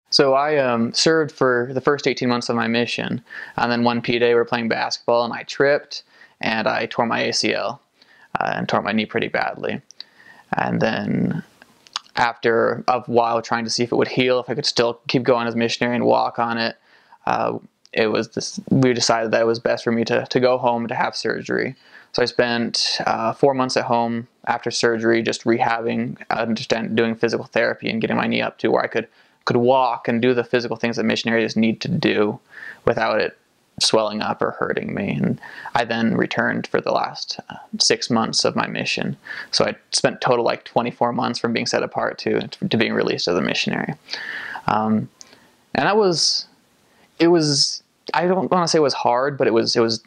So I served for the first 18 months of my mission, and then one P day we were playing basketball, and I tripped, and I tore my ACL, and tore my knee pretty badly. And then after a while trying to see if it would heal, if I could still keep going as a missionary and walk on it, we decided that it was best for me to go home to have surgery. So I spent 4 months at home after surgery, just rehabbing, doing physical therapy and getting my knee up to where I could walk and do the physical things that missionaries need to do without it swelling up or hurting me. And I then returned for the last 6 months of my mission. So I spent total like 24 months from being set apart to being released as a missionary. And that was, I don't want to say it was hard, but it was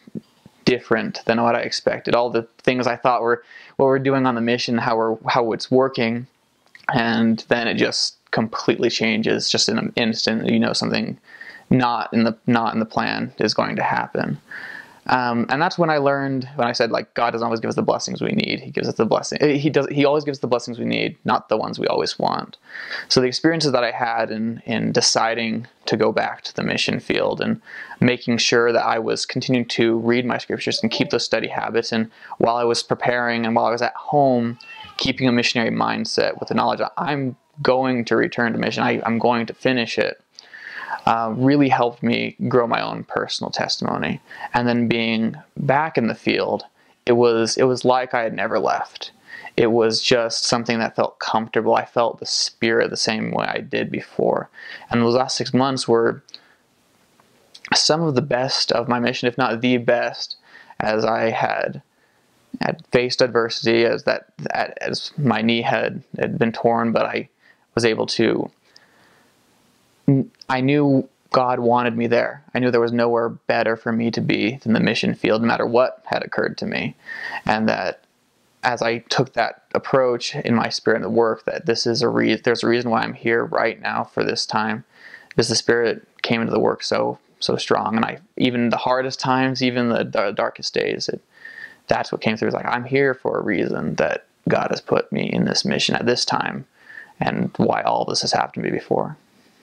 different than what I expected. All the things I thought were what we're doing on the mission, how it's working, and then it just completely changes just in an instant. You know, something not in the plan is going to happen. And that's when I learned, when I said, like, God doesn't always give us the blessings we need. He gives us the blessing. He always gives the blessings we need, not the ones we always want. So the experiences that I had in deciding to go back to the mission field and making sure that I was continuing to read my scriptures and keep those study habits, and while I was preparing and while I was at home, keeping a missionary mindset with the knowledge that I'm going to return to mission, I'm going to finish it, really helped me grow my own personal testimony. And then being back in the field, it was like I had never left. It was just something that felt comfortable. I felt the Spirit the same way I did before. And those last 6 months were some of the best of my mission, if not the best, as I had faced adversity, as my knee had been torn, but I was able to, I knew God wanted me there. I knew there was nowhere better for me to be than the mission field, no matter what had occurred to me. And that as I took that approach in my spirit and the work, that there's a reason why I'm here right now for this time, because the Spirit came into the work so strong. And even the hardest times, even the darkest days, that's what came through. It's like, I'm here for a reason, that God has put me in this mission at this time, and why all this has happened to me before.